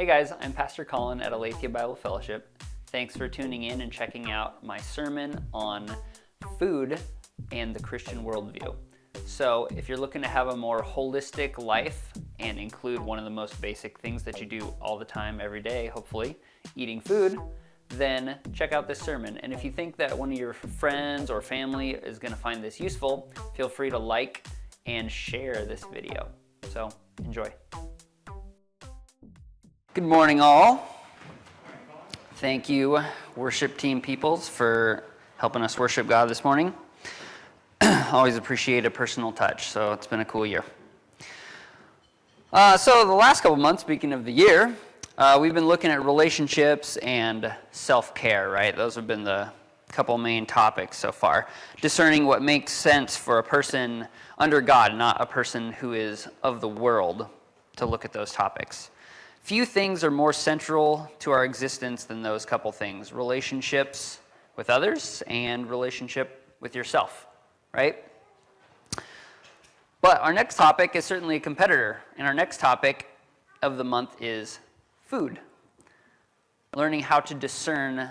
Hey guys, I'm Pastor Colin at Aletheia Bible Fellowship. Thanks for tuning in and checking out my sermon on food and the Christian worldview. So if you're looking to have a more holistic life and include one of the most basic things that you do all the time, every day, hopefully, eating food, then check out this sermon. And if you think that one of your friends or family is going to find this useful, feel free to like and share this video. So enjoy. Good morning, all. Thank you, worship team peoples, for helping us worship God this morning. Always appreciate a personal touch, so it's been a cool year. So the last couple months, speaking of the year, we've been looking at relationships and self-care, right? Those have been the couple main topics so far. Discerning what makes sense for a person under God, not a person who is of the world, to look at those topics. Few things are more central to our existence than those couple things: relationships with others and relationship with yourself, right? But our next topic is certainly a competitor, and our next topic of the month is food. Learning how to discern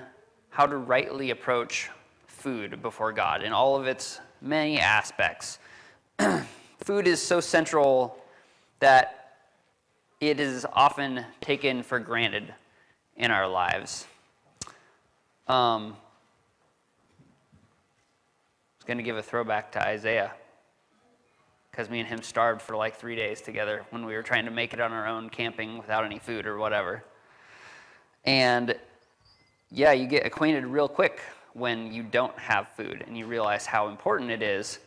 how to rightly approach food before God in all of its many aspects. Food is so central that it is often taken for granted in our lives. I was going to give a throwback to Isaiah, because me and him starved for like 3 days together when we were trying to make it on our own camping without any food or whatever. And yeah, you get acquainted real quick when you don't have food, and you realize how important it is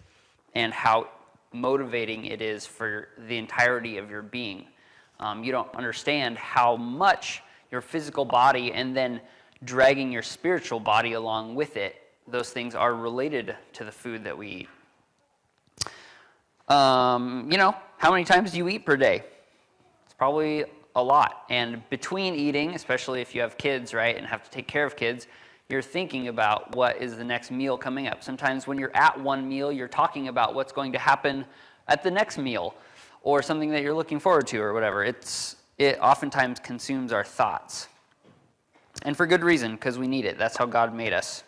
and how motivating it is for the entirety of your being. You don't understand how much your physical body and then dragging your spiritual body along with it, those things are related to the food that we eat. How many times do you eat per day? It's probably a lot. And between eating, especially if you have kids, right, and have to take care of kids, you're thinking about what is the next meal coming up. Sometimes when you're at one meal, you're talking about what's going to happen at the next meal, or something that you're looking forward to, or whatever. It oftentimes consumes our thoughts. And for good reason, because we need it. That's how God made us.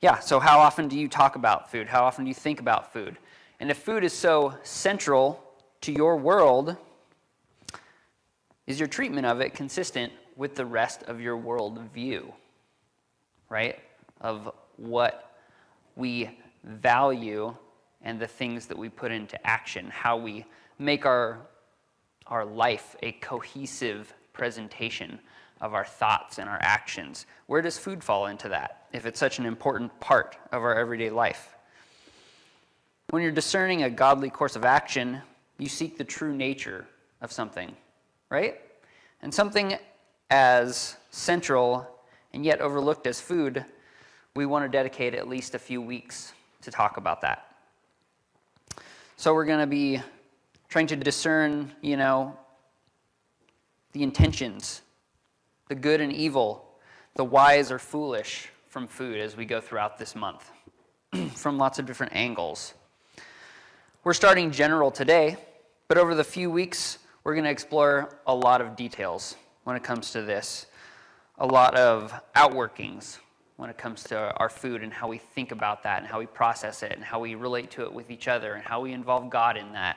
Yeah, so how often do you talk about food? How often do you think about food? And if food is so central to your world, is your treatment of it consistent with the rest of your worldview, right? Of what we value and the things that we put into action, how we make our life a cohesive presentation of our thoughts and our actions. Where does food fall into that, if it's such an important part of our everyday life? When you're discerning a godly course of action, you seek the true nature of something, right? And something as central and yet overlooked as food, we want to dedicate at least a few weeks to talk about that. So we're going to be trying to discern, the intentions, the good and evil, the wise or foolish from food as we go throughout this month, from lots of different angles. We're starting general today, but over the few weeks, we're going to explore a lot of details when it comes to this, a lot of outworkings when it comes to our food and how we think about that and how we process it and how we relate to it with each other and how we involve God in that.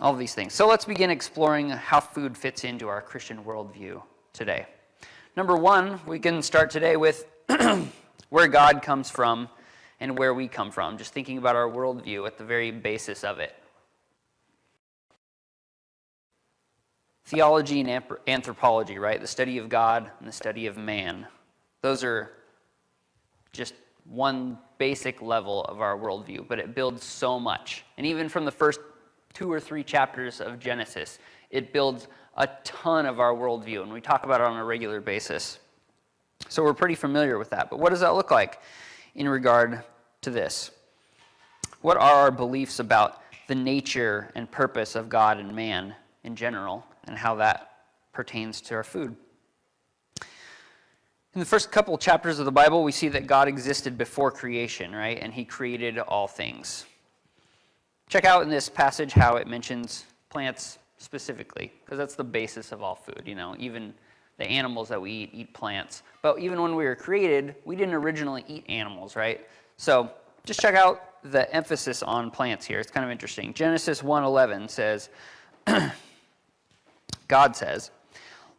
All of these things. So let's begin exploring how food fits into our Christian worldview today. Number one, we can start today with where God comes from and where we come from, just thinking about our worldview at the very basis of it. Theology and anthropology, right? The study of God and the study of man. Those are just one basic level of our worldview, but it builds so much. And even from the first 2 or 3 chapters of Genesis, it builds a ton of our worldview, and we talk about it on a regular basis. So we're pretty familiar with that. But what does that look like in regard to this? What are our beliefs about the nature and purpose of God and man in general, and how that pertains to our food? In the first couple chapters of the Bible, we see that God existed before creation, right? And he created all things. Check out in this passage how it mentions plants, specifically, because that's the basis of all food. Even the animals that we eat plants. But even when we were created, we didn't originally eat animals, right? So just check out the emphasis on plants here. It's kind of interesting. Genesis 1:11 says, God says,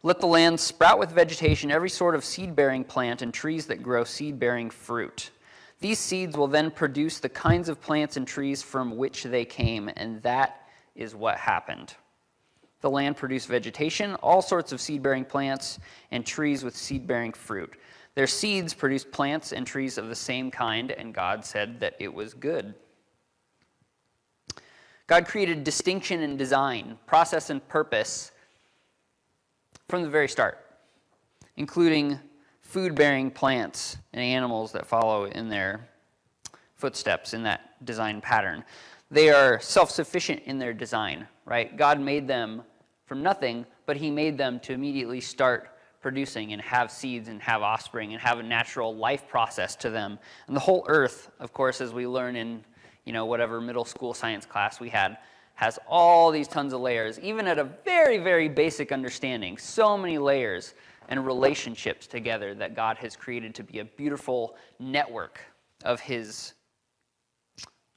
"Let the land sprout with vegetation, every sort of seed-bearing plant, and trees that grow seed-bearing fruit. These seeds will then produce the kinds of plants and trees from which they came," and that is what happened. The land produced vegetation, all sorts of seed-bearing plants, and trees with seed-bearing fruit. Their seeds produced plants and trees of the same kind, and God said that it was good. God created distinction in design, process, and purpose from the very start, including food-bearing plants and animals that follow in their footsteps in that design pattern. They are self-sufficient in their design, right? God made them from nothing, but he made them to immediately start producing and have seeds and have offspring and have a natural life process to them. And the whole earth, of course, as we learn in whatever middle school science class we had, has all these tons of layers, even at a very, very basic understanding. So many layers and relationships together that God has created to be a beautiful network of his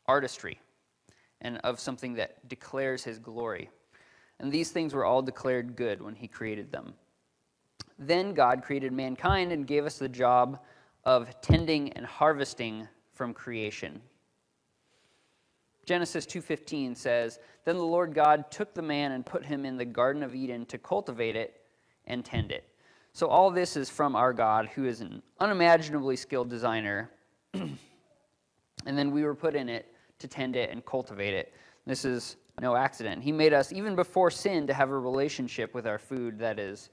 artistry and of something that declares his glory. And these things were all declared good when he created them. Then God created mankind and gave us the job of tending and harvesting from creation. Genesis 2:15 says, "Then the Lord God took the man and put him in the Garden of Eden to cultivate it and tend it." So all this is from our God, who is an unimaginably skilled designer. And then we were put in it to tend it and cultivate it. This is no accident. He made us, even before sin, to have a relationship with our food that is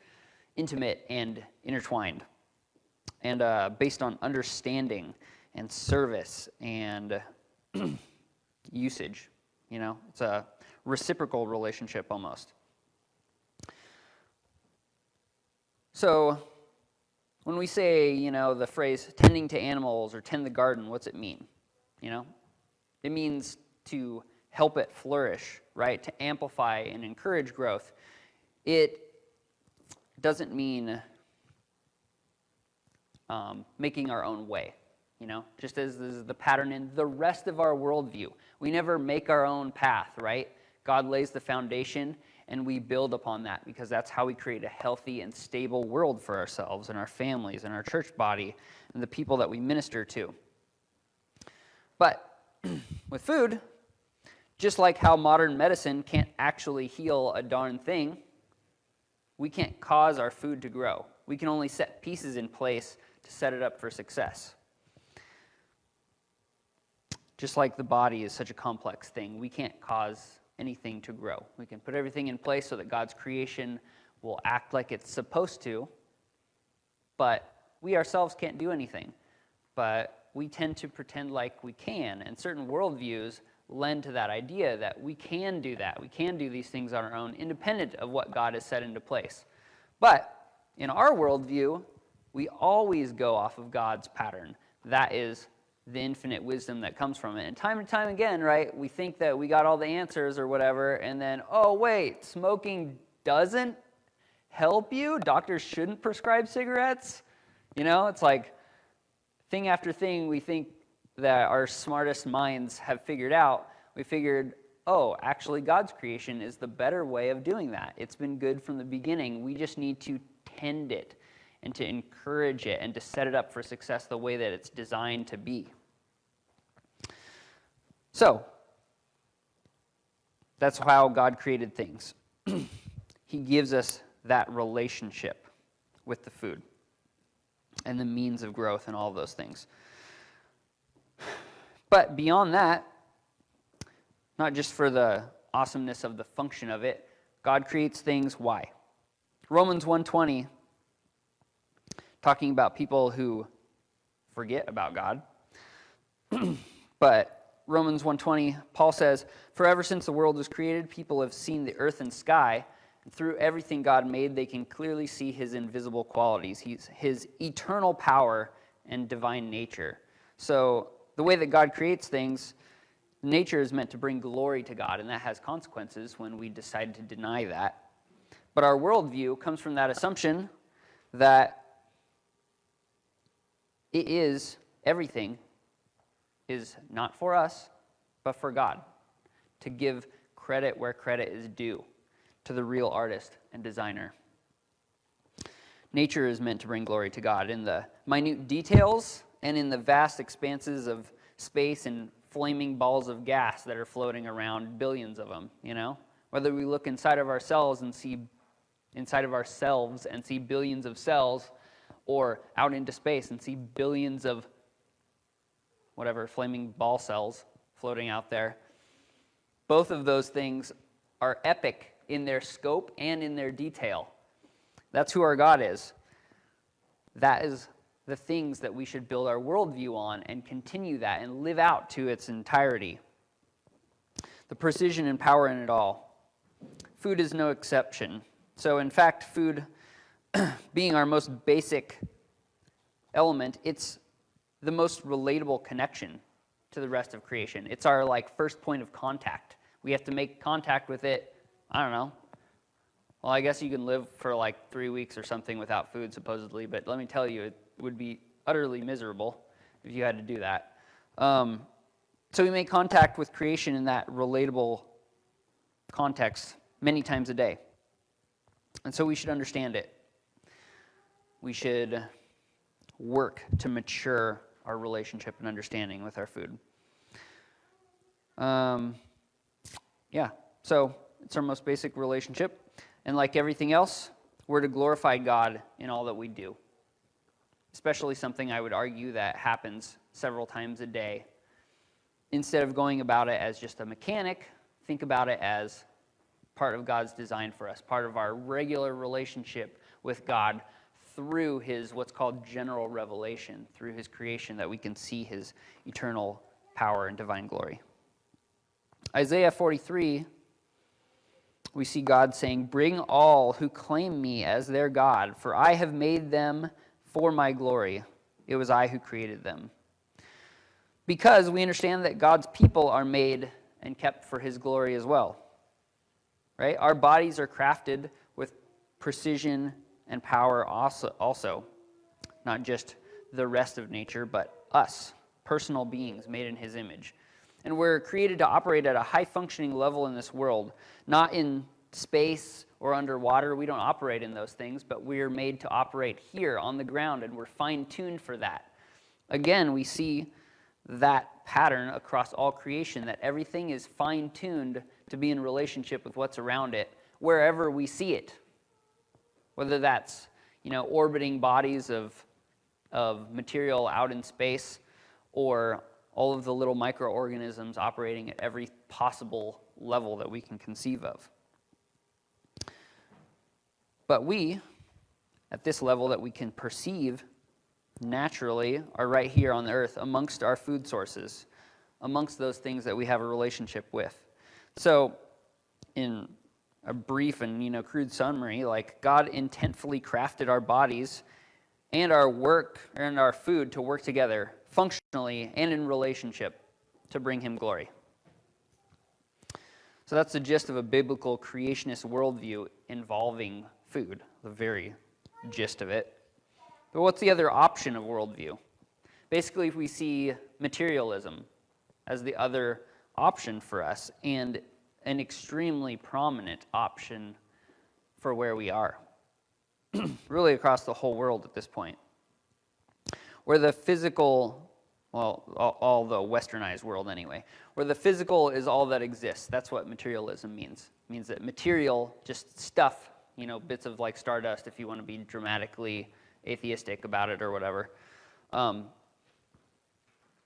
intimate and intertwined, and based on understanding and service and usage. It's a reciprocal relationship almost. So when we say, the phrase tending to animals or tend the garden, what's it mean? It means to help it flourish, right? To amplify and encourage growth. It doesn't mean making our own way, just as this is the pattern in the rest of our worldview. We never make our own path, right? God lays the foundation, and we build upon that, because that's how we create a healthy and stable world for ourselves and our families and our church body and the people that we minister to. But with food, just like how modern medicine can't actually heal a darn thing, we can't cause our food to grow. We can only set pieces in place to set it up for success. Just like the body is such a complex thing, we can't cause anything to grow. We can put everything in place so that God's creation will act like it's supposed to, but we ourselves can't do anything. But we tend to pretend like we can, and certain worldviews lend to that idea that we can do that. We can do these things on our own, independent of what God has set into place. But in our worldview, we always go off of God's pattern. That is the infinite wisdom that comes from it. And time again, right, we think that we got all the answers or whatever, and then, oh, wait, smoking doesn't help you? Doctors shouldn't prescribe cigarettes? It's like thing after thing we think that our smartest minds have figured out. We figured, oh, actually God's creation is the better way of doing that. It's been good from the beginning. We just need to tend it and to encourage it and to set it up for success the way that it's designed to be. So, that's how God created things. He gives us that relationship with the food and the means of growth and all of those things. But beyond that, not just for the awesomeness of the function of it, God creates things, why? Romans 1:20, talking about people who forget about God. But Romans 1:20, Paul says, "For ever since the world was created, people have seen the earth and sky, and through everything God made, they can clearly see his invisible qualities, his eternal power and divine nature." So the way that God creates things Nature is meant to bring glory to God, and that has consequences when we decide to deny that. But our worldview comes from that assumption that everything is not for us, but for God, to give credit where credit is due to the real artist and designer. Nature is meant to bring glory to God in the minute details and in the vast expanses of space and flaming balls of gas that are floating around, billions of them, Whether we look inside of ourselves and see billions of cells, or out into space and see billions of whatever flaming ball cells floating out there. Both of those things are epic in their scope and in their detail. That's who our God is. That is the things that we should build our worldview on and continue that and live out to its entirety. The precision and power in it all. Food is no exception. So in fact, food being our most basic element, it's the most relatable connection to the rest of creation. It's our first point of contact. We have to make contact with it, I don't know. Well, I guess you can live for 3 weeks or something without food, supposedly, but let me tell you, it would be utterly miserable if you had to do that. So we make contact with creation in that relatable context many times a day. And so we should understand it. We should work to mature our relationship and understanding with our food. So it's our most basic relationship. And like everything else, we're to glorify God in all that we do. Especially something I would argue that happens several times a day. Instead of going about it as just a mechanic, think about it as part of God's design for us, part of our regular relationship with God through his what's called general revelation, through his creation, that we can see his eternal power and divine glory. Isaiah 43, we see God saying, "Bring all who claim me as their God, for I have made them for my glory. It was I who created them." Because we understand that God's people are made and kept for his glory as well. Right? Our bodies are crafted with precision and power also. Not just the rest of nature, but us, personal beings made in his image. And we're created to operate at a high-functioning level in this world, not in space or underwater. We don't operate in those things, but we're made to operate here on the ground, and we're fine-tuned for that. Again, we see that pattern across all creation, that everything is fine-tuned to be in relationship with what's around it, wherever we see it. Whether that's, orbiting bodies of material out in space, or all of the little microorganisms operating at every possible level that we can conceive of. But we, at this level that we can perceive naturally, are right here on the earth amongst our food sources, amongst those things that we have a relationship with. So, in a brief and crude summary, God intentfully crafted our bodies and our work and our food to work together functionally and in relationship to bring him glory. So that's the gist of a biblical creationist worldview involving food, the very gist of it. But what's the other option of worldview? Basically, we see materialism as the other option for us, and an extremely prominent option for where we are. Really across the whole world at this point. Where the physical, all the westernized world anyway, where the physical is all that exists. That's what materialism means. It means that material, just stuff, bits of stardust if you want to be dramatically atheistic about it or whatever.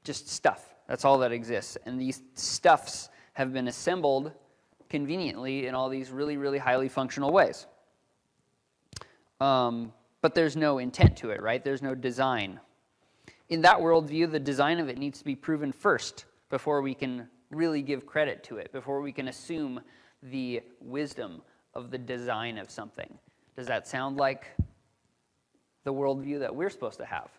Just stuff. That's all that exists. And these stuffs have been assembled conveniently in all these really, really highly functional ways. But there's no intent to it, right? There's no design. In that worldview, the design of it needs to be proven first before we can really give credit to it, before we can assume the wisdom of the design of something. Does that sound like the worldview that we're supposed to have?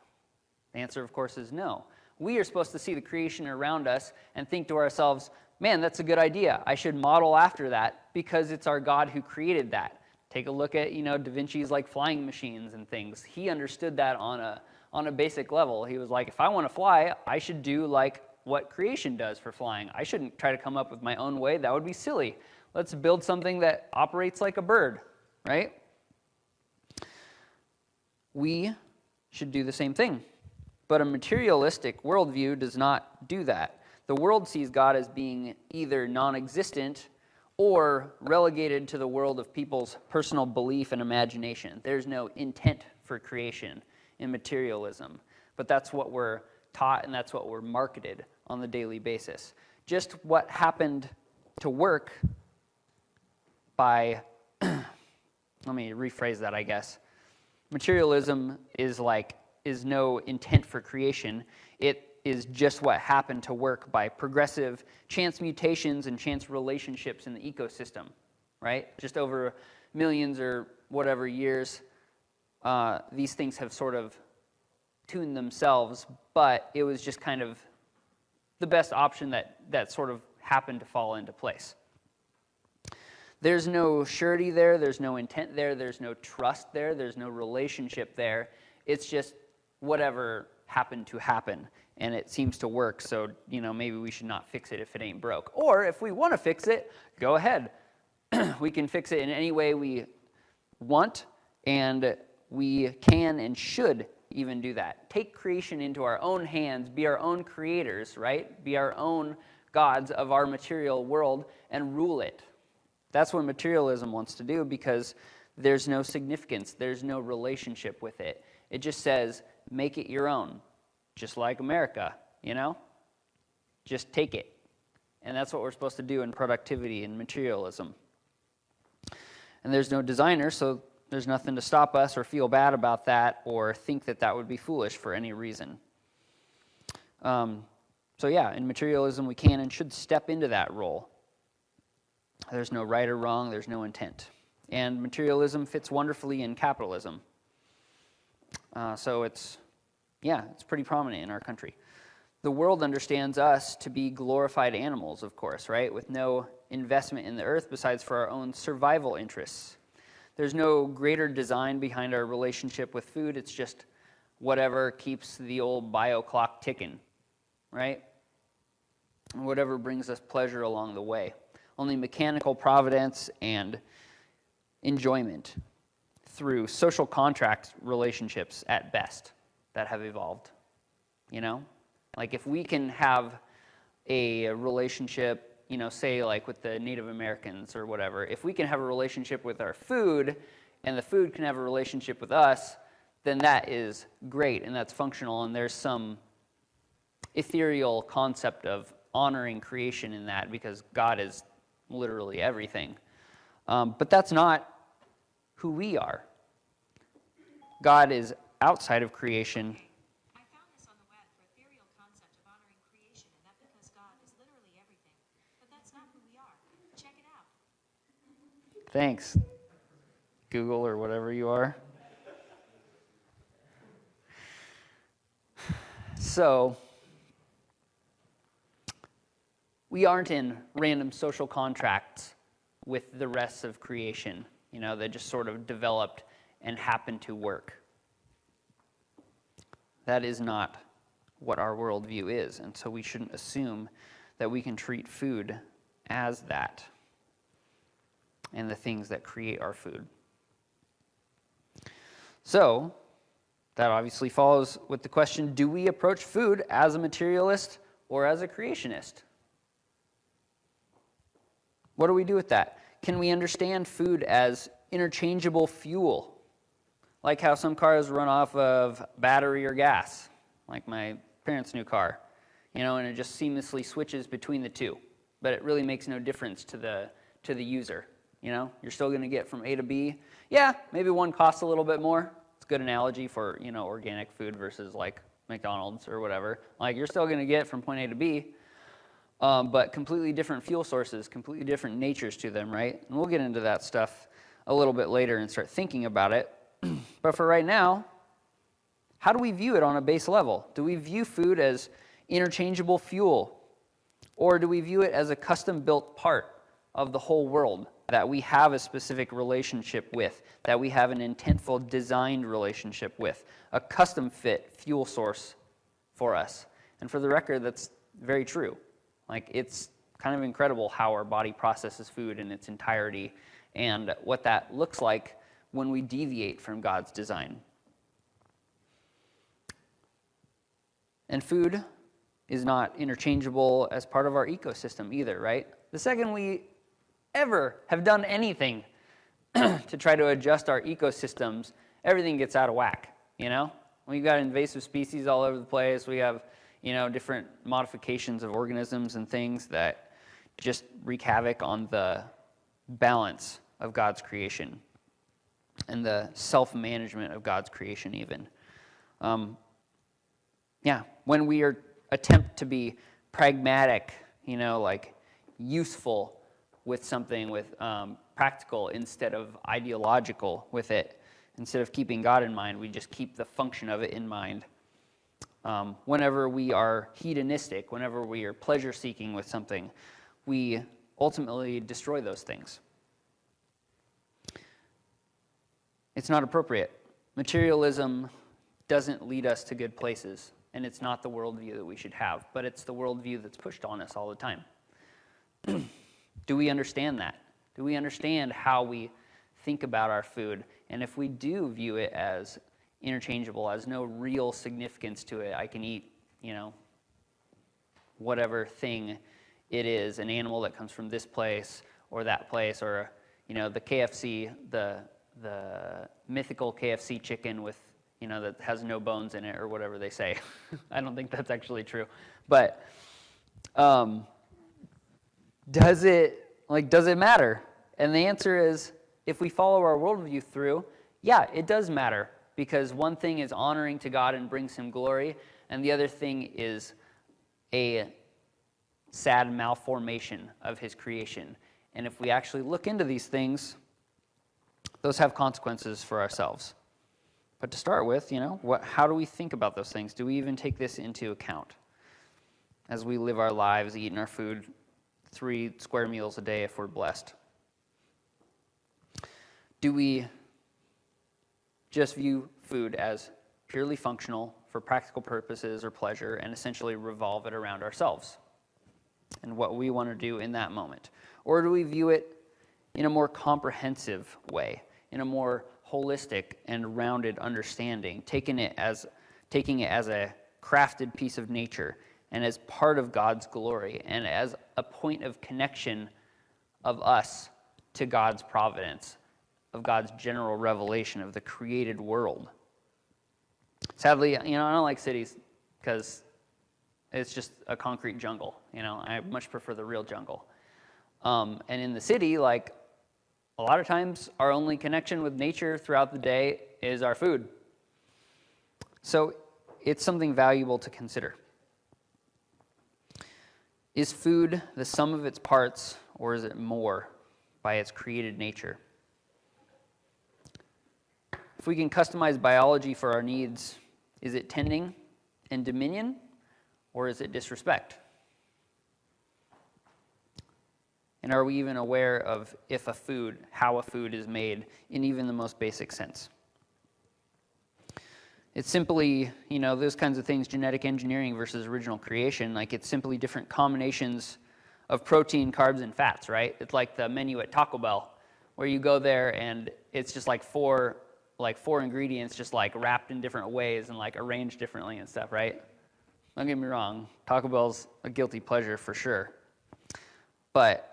The answer, of course, is no. We are supposed to see the creation around us and think to ourselves, man, that's a good idea. I should model after that because it's our God who created that. Take a look at, Da Vinci's like flying machines and things. He understood that on a basic level. He was like, if I want to fly, I should do like what creation does for flying. I shouldn't try to come up with my own way. That would be silly. Let's build something that operates like a bird, right? We should do the same thing. But a materialistic worldview does not do that. The world sees God as being either non-existent or relegated to the world of people's personal belief and imagination. There's no intent for creation in materialism. But that's what we're taught and that's what we're marketed on the daily basis. Just what happened to work by, let me rephrase that, I guess. Materialism is no intent for creation. It is just what happened to work by progressive chance mutations and chance relationships in the ecosystem, right? Just over millions or whatever years, these things have sort of tuned themselves, but it was just kind of the best option that sort of happened to fall into place. There's no surety there, there's no intent there, there's no trust there, there's no relationship there. It's just whatever happened to happen, and it seems to work, so, maybe we should not fix it if it ain't broke. Or if we want to fix it, go ahead. We can fix it in any way we want, and we can and should even do that. Take creation into our own hands, be our own creators, right? Be our own gods of our material world and rule it. That's what materialism wants to do because there's no significance, there's no relationship with it. It just says, make it your own, just like America, Just take it. And that's what we're supposed to do in productivity and materialism. And there's no designer, so there's nothing to stop us or feel bad about that or think that that would be foolish for any reason. In materialism, we can and should step into that role. There's no right or wrong, there's no intent. And materialism fits wonderfully in capitalism. So it's pretty prominent in our country. The world understands us to be glorified animals, of course, right? With no investment in the earth besides for our own survival interests. There's no greater design behind our relationship with food. It's just whatever keeps the old bio clock ticking, right? And whatever brings us pleasure along the way. Only mechanical providence and enjoyment through social contract relationships at best that have evolved. Like if we can have a relationship, say like with the Native Americans or whatever, if we can have a relationship with our food and the food can have a relationship with us, then that is great and that's functional, and there's some ethereal concept of honoring creation in that because God is literally everything. But that's not who we are. God is outside of creation. I found this on the web for ethereal concept of honoring creation, and that because God is literally everything. But that's not who we are. Check it out. Thanks, Google or whatever you are. So, we aren't in random social contracts with the rest of creation, that just sort of developed and happened to work. That is not what our worldview is, and so we shouldn't assume that we can treat food as that and the things that create our food. So, that obviously follows with the question, do we approach food as a materialist or as a creationist? What do we do with that? Can we understand food as interchangeable fuel? Like how some cars run off of battery or gas, like my parents' new car, and it just seamlessly switches between the two. But it really makes no difference to the user, You're still going to get from A to B. Yeah, maybe one costs a little bit more. It's a good analogy for, organic food versus like McDonald's or whatever. Like you're still going to get from point A to B. But completely different fuel sources, completely different natures to them, right? And we'll get into that stuff a little bit later and start thinking about it. But for right now, how do we view it on a base level? Do we view food as interchangeable fuel? Or do we view it as a custom-built part of the whole world that we have a specific relationship with, that we have an intentful designed relationship with, a custom-fit fuel source for us? And for the record, that's very true. Like, it's kind of incredible how our body processes food in its entirety and what that looks like when we deviate from God's design. And food is not interchangeable as part of our ecosystem either, right? The second we ever have done anything to try to adjust our ecosystems, everything gets out of whack, you know? We've got invasive species all over the place. We have, different modifications of organisms and things that just wreak havoc on the balance of God's creation and the self-management of God's creation even. When we attempt to be pragmatic, useful with something, with practical instead of ideological with it, instead of keeping God in mind, we just keep the function of it in mind. Whenever we are hedonistic, whenever we are pleasure-seeking with something, we ultimately destroy those things. It's not appropriate. Materialism doesn't lead us to good places, and it's not the worldview that we should have, but it's the worldview that's pushed on us all the time. Do we understand that? Do we understand how we think about our food? And if we do view it as interchangeable, as no real significance to it, I can eat, whatever thing it is, an animal that comes from this place or that place, or, the KFC, the mythical KFC chicken with, that has no bones in it or whatever they say. I don't think that's actually true. But does it matter? And the answer is, if we follow our worldview through, yeah, it does matter, because one thing is honoring to God and brings him glory, and the other thing is a sad malformation of his creation. And if we actually look into these things, those have consequences for ourselves. But to start with, how do we think about those things? Do we even take this into account as we live our lives, eating our food 3 square meals a day if we're blessed? Do we just view food as purely functional for practical purposes or pleasure and essentially revolve it around ourselves and what we want to do in that moment? Or do we view it in a more comprehensive way, in a more holistic and rounded understanding, taking it as a crafted piece of nature and as part of God's glory and as a point of connection of us to God's providence, of God's general revelation of the created world? Sadly, I don't like cities because it's just a concrete jungle. I much prefer the real jungle. And in the city, a lot of times our only connection with nature throughout the day is our food. So it's something valuable to consider. Is food the sum of its parts, or is it more by its created nature? If we can customize biology for our needs, is it tending and dominion, or is it disrespect? And are we even aware of how a food is made in even the most basic sense? It's simply, those kinds of things, genetic engineering versus original creation, it's simply different combinations of protein, carbs, and fats, right? It's like the menu at Taco Bell, where you go there and it's just four ingredients just wrapped in different ways and arranged differently and stuff, right? Don't get me wrong, Taco Bell's a guilty pleasure for sure. But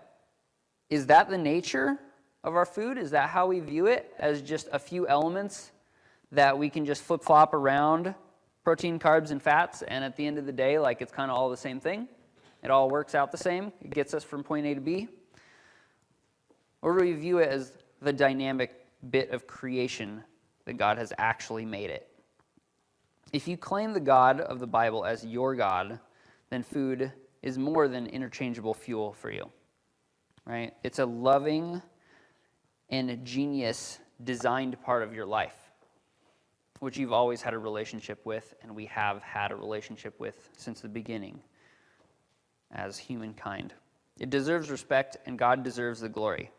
is that the nature of our food? Is that how we view it, as just a few elements that we can just flip-flop around, protein, carbs, and fats, and at the end of the day, it's kind of all the same thing? It all works out the same? It gets us from point A to B? Or do we view it as the dynamic bit of creation that God has actually made it? If you claim the God of the Bible as your God, then food is more than interchangeable fuel for you, right? It's a loving and a genius designed part of your life. which you've always had a relationship with, and we have had a relationship with since the beginning as humankind. It deserves respect, and God deserves the glory.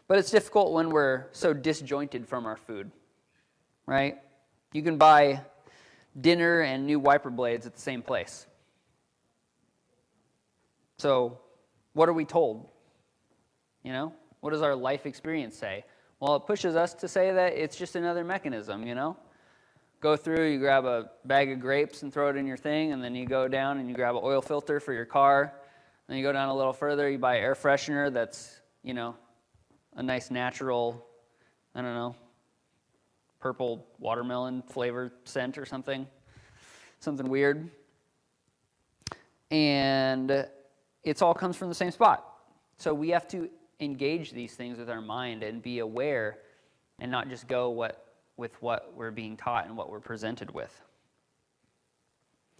But it's difficult when we're so disjointed from our food, right? You can buy dinner and new wiper blades at the same place. So, what are we told? You know, what does our life experience say? Well, it pushes us to say that it's just another mechanism, you know? Go through, you grab a bag of grapes and throw it in your thing, and then you go down and you grab an oil filter for your car. Then you go down a little further, you buy air freshener that's, you know, a nice natural, I don't know, purple watermelon flavor scent or something weird. And it all comes from the same spot. So we have to engage these things with our mind and be aware and not just go with what we're being taught and what we're presented with.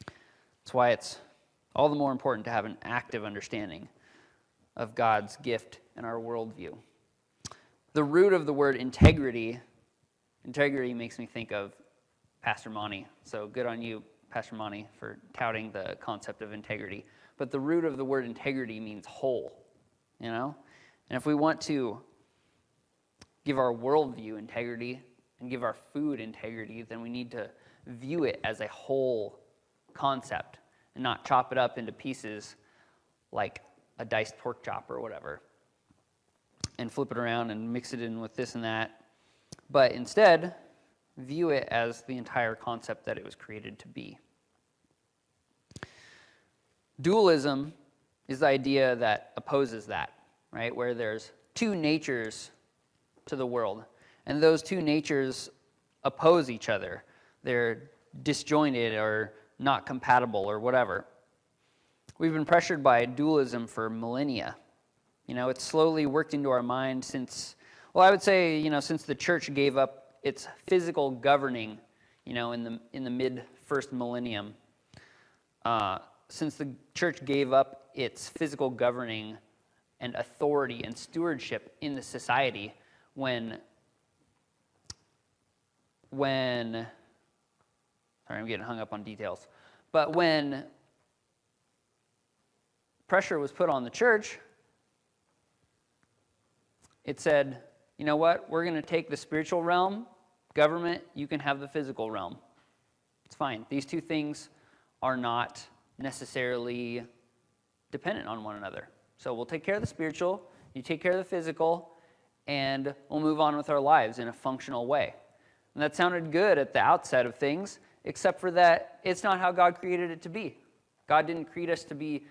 That's why it's all the more important to have an active understanding of God's gift and our worldview. The root of the word integrity makes me think of Pastor Monty. So good on you, Pastor Monty, for touting the concept of integrity. But the root of the word integrity means whole, you know? And if we want to give our worldview integrity and give our food integrity, then we need to view it as a whole concept and not chop it up into pieces like a diced pork chop or whatever and flip it around and mix it in with this and that. But instead, view it as the entire concept that it was created to be. Dualism is the idea that opposes that, right? Where there's two natures to the world, and those two natures oppose each other. They're disjointed or not compatible or whatever. We've been pressured by dualism for millennia. You know, it's slowly worked into our mind since, well, I would say, you know, since the church gave up its physical governing, you know, in the mid-first millennium. Since the church gave up its physical governing and authority and stewardship in the society when sorry, I'm getting hung up on details, but when pressure was put on the church, it said, you know what, we're going to take the spiritual realm, government, you can have the physical realm. It's fine. These two things are not necessarily dependent on one another. So we'll take care of the spiritual, you take care of the physical, and we'll move on with our lives in a functional way. And that sounded good at the outset of things, except for that it's not how God created it to be. God didn't create us to be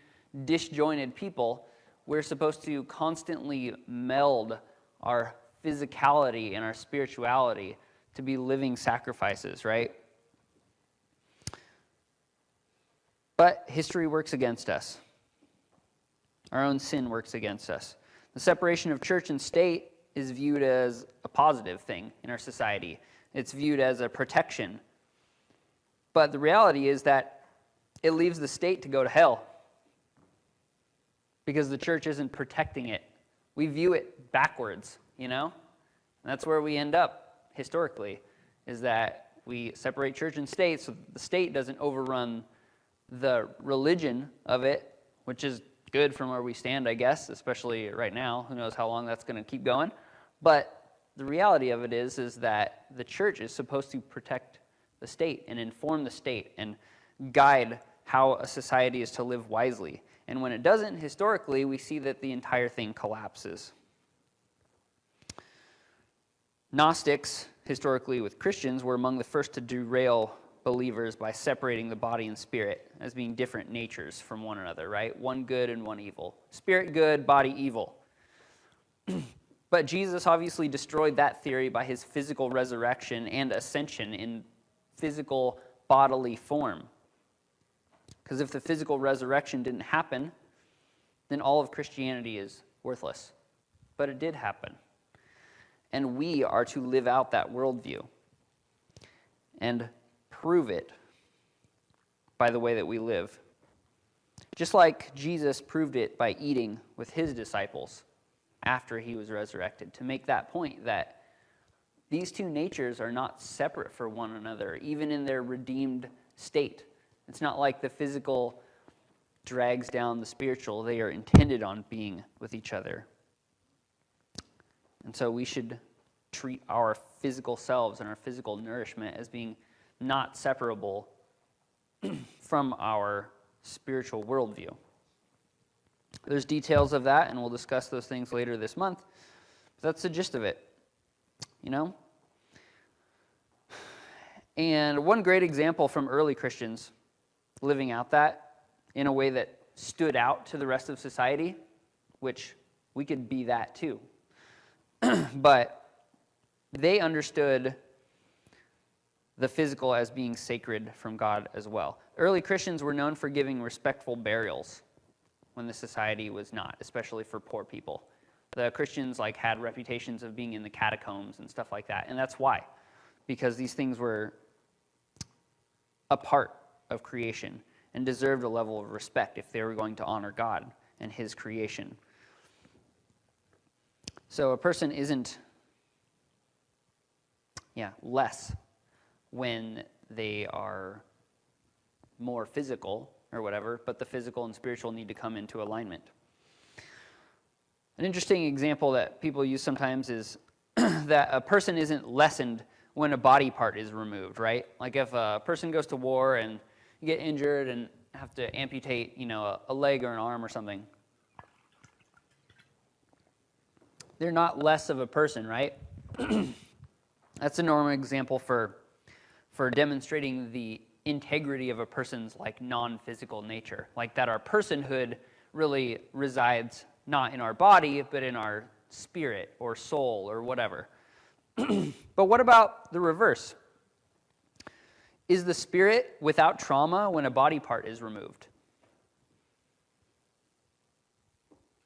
disjointed people. We're supposed to constantly meld our physicality and our spirituality to be living sacrifices, right? But history works against us. Our own sin works against us. The separation of church and state is viewed as a positive thing in our society. It's viewed as a protection. But the reality is that it leaves the state to go to hell because the church isn't protecting it. We view it backwards, you know? And that's where we end up historically, is that we separate church and state so the state doesn't overrun the religion of it, which is good from where we stand, I guess, especially right now. Who knows how long that's going to keep going. But the reality of it is that the church is supposed to protect the state and inform the state and guide how a society is to live wisely. And when it doesn't, historically, we see that the entire thing collapses. Gnostics, historically with Christians, were among the first to derail believers by separating the body and spirit as being different natures from one another, right? One good and one evil. Spirit good, body evil. But Jesus obviously destroyed that theory by his physical resurrection and ascension in physical bodily form. Because if the physical resurrection didn't happen, then all of Christianity is worthless. But it did happen. And we are to live out that worldview and prove it by the way that we live. Just like Jesus proved it by eating with his disciples after he was resurrected, to make that point that These two natures are not separate from one another, even in their redeemed state. It's not like the physical drags down the spiritual. They are intended on being with each other. And so we should treat our physical selves and our physical nourishment as being not separable from our spiritual worldview. There's details of that, and we'll discuss those things later this month. But that's the gist of it, you know? And one great example from early Christians living out that in a way that stood out to the rest of society, which we could be that too. But they understood the physical as being sacred from God as well. Early Christians were known for giving respectful burials when the society was not, especially for poor people. The Christians had reputations of being in the catacombs and stuff like that, and that's why, because these things were a part of creation and deserved a level of respect if they were going to honor God and his creation. So a person isn't less when they are more physical or whatever, but the physical and spiritual need to come into alignment. An interesting example that people use sometimes is that a person isn't lessened when a body part is removed, right? Like if a person goes to war and you get injured and have to amputate, a leg or an arm or something, they're not less of a person, right? That's a normal example for demonstrating the integrity of a person's non-physical nature, that our personhood really resides not in our body, but in our spirit or soul or whatever. But what about the reverse? Is the spirit without trauma when a body part is removed?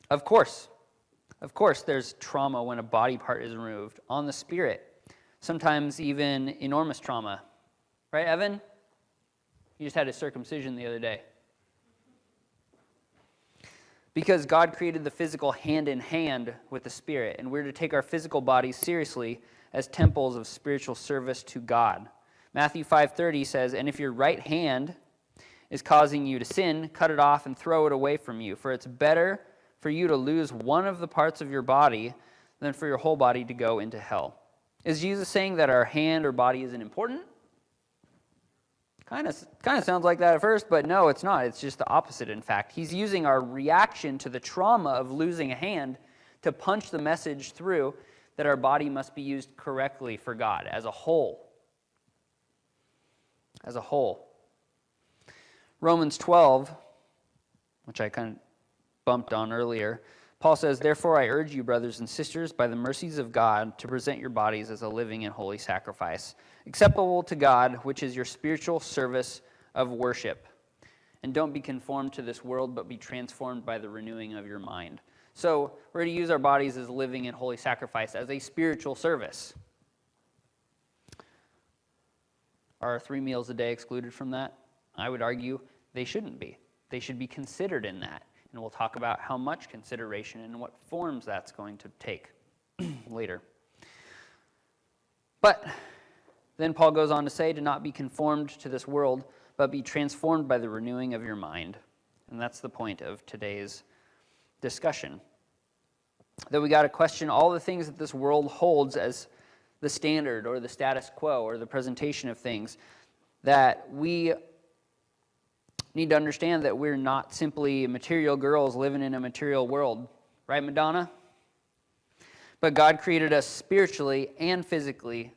Of course. Of course there's trauma when a body part is removed on the spirit. Sometimes even enormous trauma. Right, Evan? You just had a circumcision the other day. Because God created the physical hand in hand with the spirit, and we're to take our physical bodies seriously as temples of spiritual service to God. Matthew 5:30 says, "And if your right hand is causing you to sin, cut it off and throw it away from you, for it's better for you to lose one of the parts of your body than for your whole body to go into hell." Is Jesus saying that our hand or body isn't important? Kind of sounds like that at first, but no, it's not. It's just the opposite, in fact. He's using our reaction to the trauma of losing a hand to punch the message through that our body must be used correctly for God as a whole. As a whole. Romans 12, which I kind of bumped on earlier, Paul says, "Therefore I urge you, brothers and sisters, by the mercies of God, to present your bodies as a living and holy sacrifice, acceptable to God, which is your spiritual service of worship. And don't be conformed to this world, but be transformed by the renewing of your mind." So we're to use our bodies as a living and holy sacrifice, as a spiritual service. Are 3 meals a day excluded from that? I would argue they shouldn't be. They should be considered in that. And we'll talk about how much consideration and what forms that's going to take later. But then Paul goes on to say, "To not be conformed to this world, but be transformed by the renewing of your mind." And that's the point of today's discussion. That we got to question all the things that this world holds as the standard or the status quo or the presentation of things. That we need to understand that we're not simply material girls living in a material world. Right, Madonna? But God created us spiritually and physically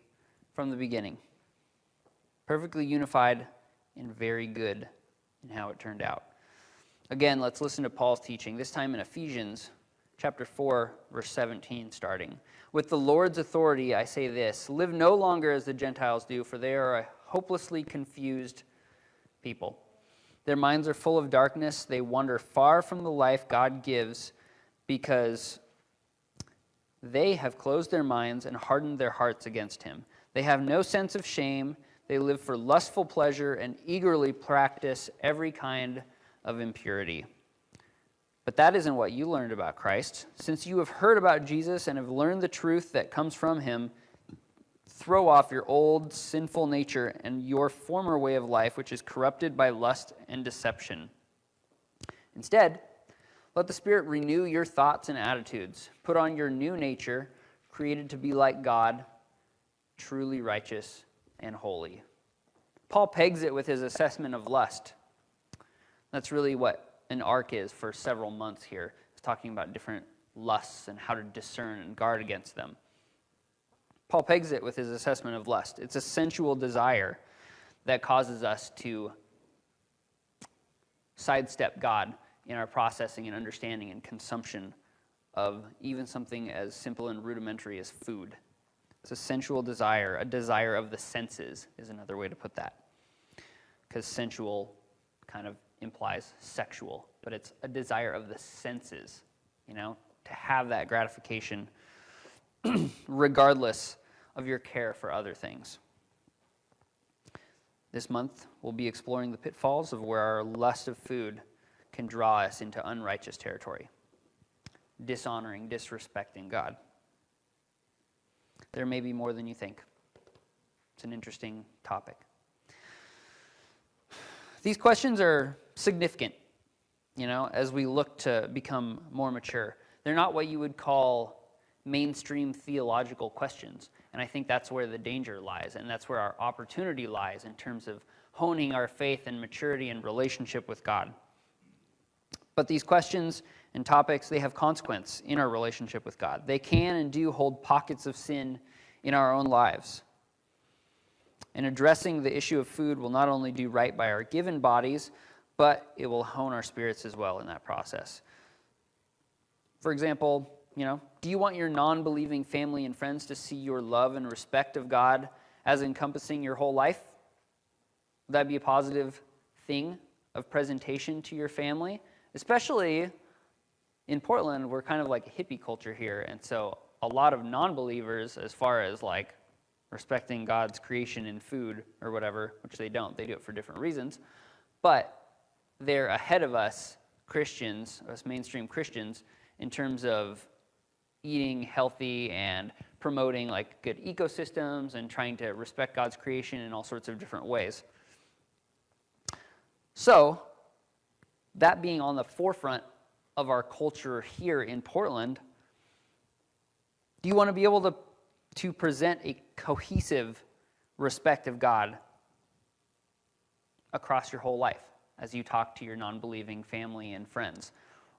from the beginning. Perfectly unified and very good in how it turned out. Again, let's listen to Paul's teaching, this time in Ephesians chapter 4, verse 17 starting. "With the Lord's authority I say this, live no longer as the Gentiles do, for they are a hopelessly confused people. Their minds are full of darkness. They wander far from the life God gives because they have closed their minds and hardened their hearts against him. They have no sense of shame. They live for lustful pleasure and eagerly practice every kind of impurity. But that isn't what you learned about Christ. Since you have heard about Jesus and have learned the truth that comes from him, Throw off your old sinful nature and your former way of life, which is corrupted by lust and deception. Instead, let the Spirit renew your thoughts and attitudes. Put on your new nature, created to be like God, truly righteous and holy. Paul pegs it with his assessment of lust. That's really what an arc is for several months here. It's talking about different lusts and how to discern and guard against them. Paul pegs it with his assessment of lust. It's a sensual desire that causes us to sidestep God in our processing and understanding and consumption of even something as simple and rudimentary as food. It's a sensual desire, a desire of the senses is another way to put that. Because sensual kind of implies sexual, but it's a desire of the senses, to have that gratification regardless of your care for other things. This month, we'll be exploring the pitfalls of where our lust of food can draw us into unrighteous territory, dishonoring, disrespecting God. There may be more than you think. It's an interesting topic. These questions are significant, as we look to become more mature. They're not what you would call mainstream theological questions, and I think that's where the danger lies, and that's where our opportunity lies in terms of honing our faith and maturity and relationship with God. But these questions and topics, they have consequence in our relationship with God. They can and do hold pockets of sin in our own lives. And addressing the issue of food will not only do right by our given bodies, but it will hone our spirits as well in that process. For example, do you want your non-believing family and friends to see your love and respect of God as encompassing your whole life? Would that be a positive thing of presentation to your family? Especially in Portland, we're kind of like a hippie culture here, and so a lot of non-believers, as far as like respecting God's creation in food or whatever, which they don't, they do it for different reasons, but they're ahead of us Christians, us mainstream Christians, in terms of eating healthy and promoting like good ecosystems and trying to respect God's creation in all sorts of different ways. So, that being on the forefront of our culture here in Portland, do you want to be able to present a cohesive respect of God across your whole life as you talk to your non-believing family and friends?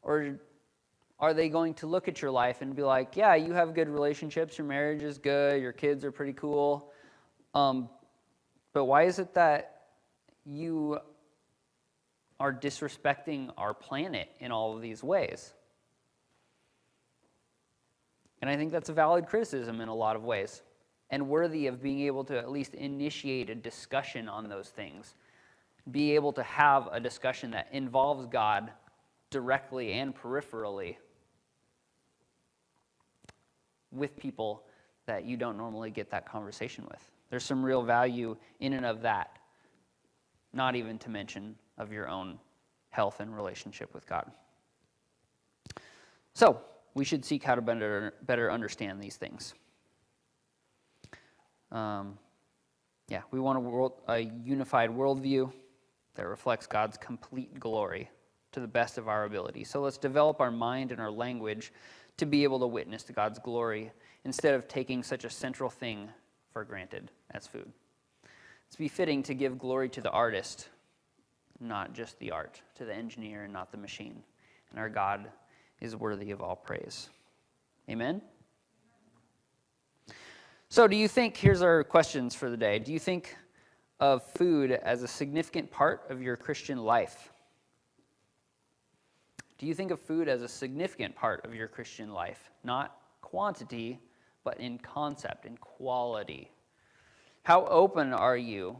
Or are they going to look at your life and be like, yeah, you have good relationships, your marriage is good, your kids are pretty cool, but why is it that you are disrespecting our planet in all of these ways? And I think that's a valid criticism in a lot of ways, and worthy of being able to at least initiate a discussion on those things. Be able to have a discussion that involves God directly and peripherally with people that you don't normally get that conversation with. There's some real value in and of that, not even to mention of your own health and relationship with God. So, we should seek how to better understand these things. We want a unified worldview that reflects God's complete glory to the best of our ability. So let's develop our mind and our language to be able to witness to God's glory instead of taking such a central thing for granted as food. It's befitting to give glory to the artist, not just the art, to the engineer and not the machine. And our God is worthy of all praise. Amen? So here's our questions for the day. Do you think of food as a significant part of your Christian life? Do you think of food as a significant part of your Christian life? Not quantity, but in concept, in quality. How open are you,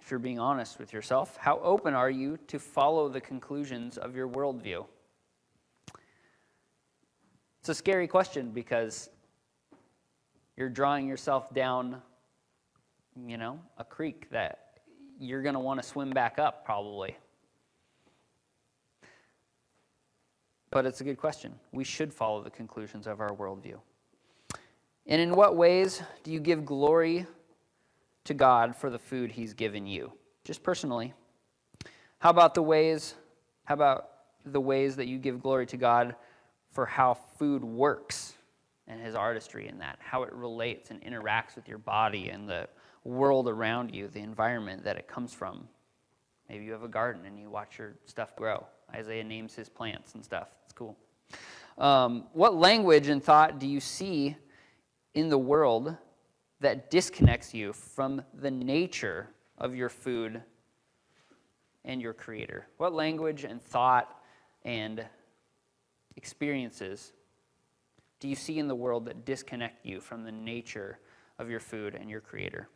if you're being honest with yourself, how open are you to follow the conclusions of your worldview? It's a scary question because you're drawing yourself down, a creek that you're going to want to swim back up probably. But it's a good question. We should follow the conclusions of our worldview. And in what ways do you give glory to God for the food he's given you? Just personally. How about the ways that you give glory to God for how food works and his artistry in that, how it relates and interacts with your body and the world around you, the environment that it comes from? Maybe you have a garden and you watch your stuff grow. Isaiah names his plants and stuff. It's cool. What language and thought do you see in the world that disconnects you from the nature of your food and your Creator? What language and thought and experiences do you see in the world that disconnect you from the nature of your food and your Creator?